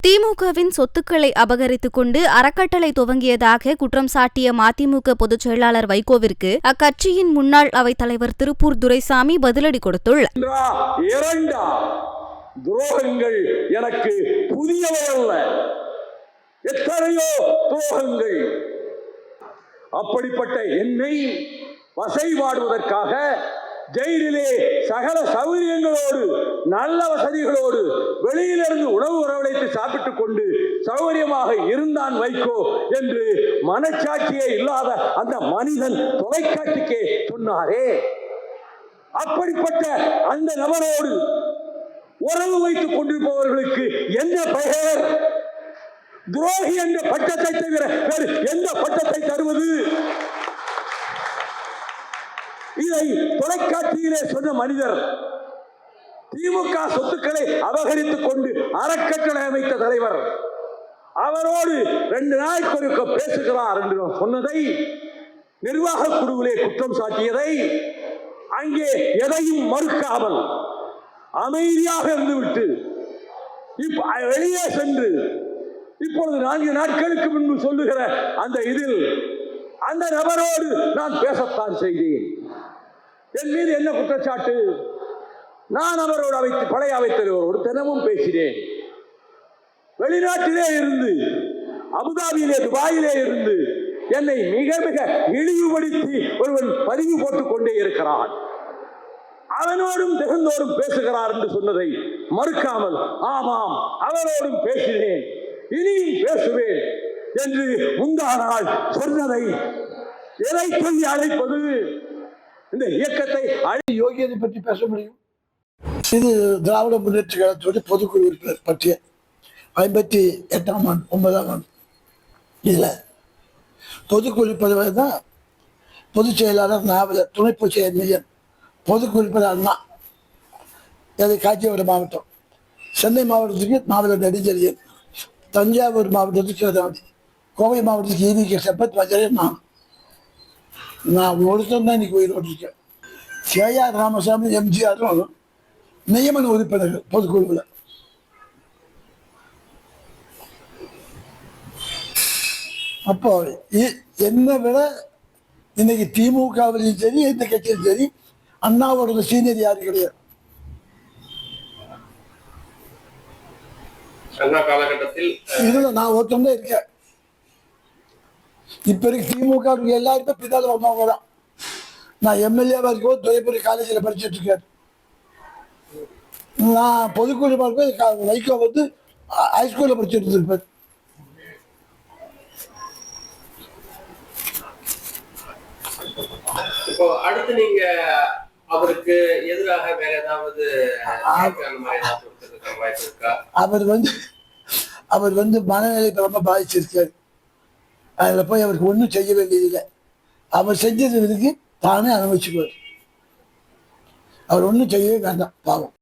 திமுகவின் சொத்துக்களை அபகரித்துக் கொண்டு அறக்கட்டளை துவங்கியதாக குற்றம் சாட்டிய மதிமுக பொதுச் செயலாளர் வைகோவிற்கு அக்கட்சியின் முன்னாள் அவைத்தலைவர் திருப்பூர் துரைசாமி பதிலடி கொடுத்துள்ளார். துரோகங்கள் எனக்கு புதியவை அல்ல, எத்தனையோ துரோகங்கள். அப்படிப்பட்ட என்னை வசைபாடுவதற்காக ஜெயிலிலே சகல சௌகரியங்களோடு நல்ல வசதிகளோடு வெளியிலிருந்து உணவு வரவழைத்து சாப்பிட்டுக் கொண்டு சௌகரியமாக இருந்தான் வைகோ என்று மனச்சாட்சியே இல்லாத அந்த மனிதன் தொலைக்காட்சிக்கே சொன்னாரே. அப்படிப்பட்ட அந்த நபரோடு உறவு வைத்துக் கொண்டிருப்பவர்களுக்கு என்ன பெயர்? துரோகி என்ற பட்டத்தை தவிர வேறு எந்த பட்டத்தை தருவது? இதை தொலைக்காட்சியிலே சொன்ன மனிதர் திமுக சொத்துக்களை அபகரித்துக் கொண்டு அறக்கட்டளை அமைத்த தலைவர். அவரோடு 2 நாளைக்கு பேசுகிறார் என்று சொன்னதை, நிர்வாக குழுவிலே குற்றம் சாட்டியதை, அங்கே எதையும் மறுக்காமல் அமைதியாக இருந்துவிட்டு வெளியே சென்று இப்பொழுது 4 நாட்களுக்கு முன்பு சொல்லுகிற அந்த இதில் அந்த நபரோடு நான் பேசத்தான் செய்தேன். என் மீது என்ன குற்றச்சாட்டு? நான் அவரோடு பழைய அவைத்தலைவரோடு தினமும் பேசினேன். வெளிநாட்டிலே இருந்து, அபுதாபியிலே, துபாயிலே இருந்து என்னை மிக மிக இழிவுபடுத்தி ஒருவன் பதிவு போட்டுக் கொண்டே இருக்கிறான். அவனோடும் திகழ்ந்தோடும் பேசுகிறார் என்று சொன்னதை மறுக்காமல், ஆமாம் அவரோடும் பேசினேன், இனியும் பேசுவேன் என்று முந்தா நாள் சொன்னதை எதை சொல்லி அழைப்பது? இந்த இயக்கத்தை யோகியதை பற்றி பேச முடியும். இது திராவிட முன்னேற்ற கழகத்துடைய பொதுக்குழு உறுப்பினர் பற்றிய 58ஆம் ஆண்டு 9ஆம் ஆண்டு இதில் பொதுக்குழு பதிவு தான் பொதுச் செயலாளர் நாவலர், துணை பொதுச் செயலர், பொதுக்குழு உறுப்பினர் அண்ணா. அது காஞ்சிபுரம் மாவட்டம், சென்னை மாவட்டத்துக்கு நாவலர் நெடுஞ்செழியன், தஞ்சாவூர் மாவட்டத்துக்கு, கோவை மாவட்டத்துக்கு ஈவிகே சம்பத், மதுரை நான் ஒருத்தன் தான் இன்னைக்கு உயிரோடு இருக்கேன். கே.ஆர். ராமசாமி, எம்ஜிஆரும் நியமன உறுப்பினர்கள் பொதுக்குழுவில். அப்போ என்னை விட இன்னைக்கு திமுகவிலையும் சரி எந்த கட்சியும் சரி அண்ணாவோட சீனியர் யாரும் கிடையாது. இதுல நான் ஒருத்தன் தான் இருக்கேன். இப்ப இருக்க திமுக எல்லாருமே பிதால வந்தவங்க தான். நான் எம்எல்ஏவா இருக்கோம், துறைப்பூர் காலேஜில் படிச்சுட்டு இருக்கேன். நான் பொதுக்குழு வைகோ வந்து ஹைஸ்கூல்ல படிச்சுட்டு இருப்பேன். இப்போ அடுத்து நீங்க அவருக்கு எதிராக வேற ஏதாவது அவர் வந்து மனநிலை ரொம்ப பாதிச்சிருக்காரு. அதில் போய் அவருக்கு ஒன்றும் செய்ய வேண்டியதில்லை. அவர் செஞ்சதுக்கு தானே அனுபவிச்சுக்குவார். அவர் ஒன்றும் செய்யவே வேண்டாம், பாவம்.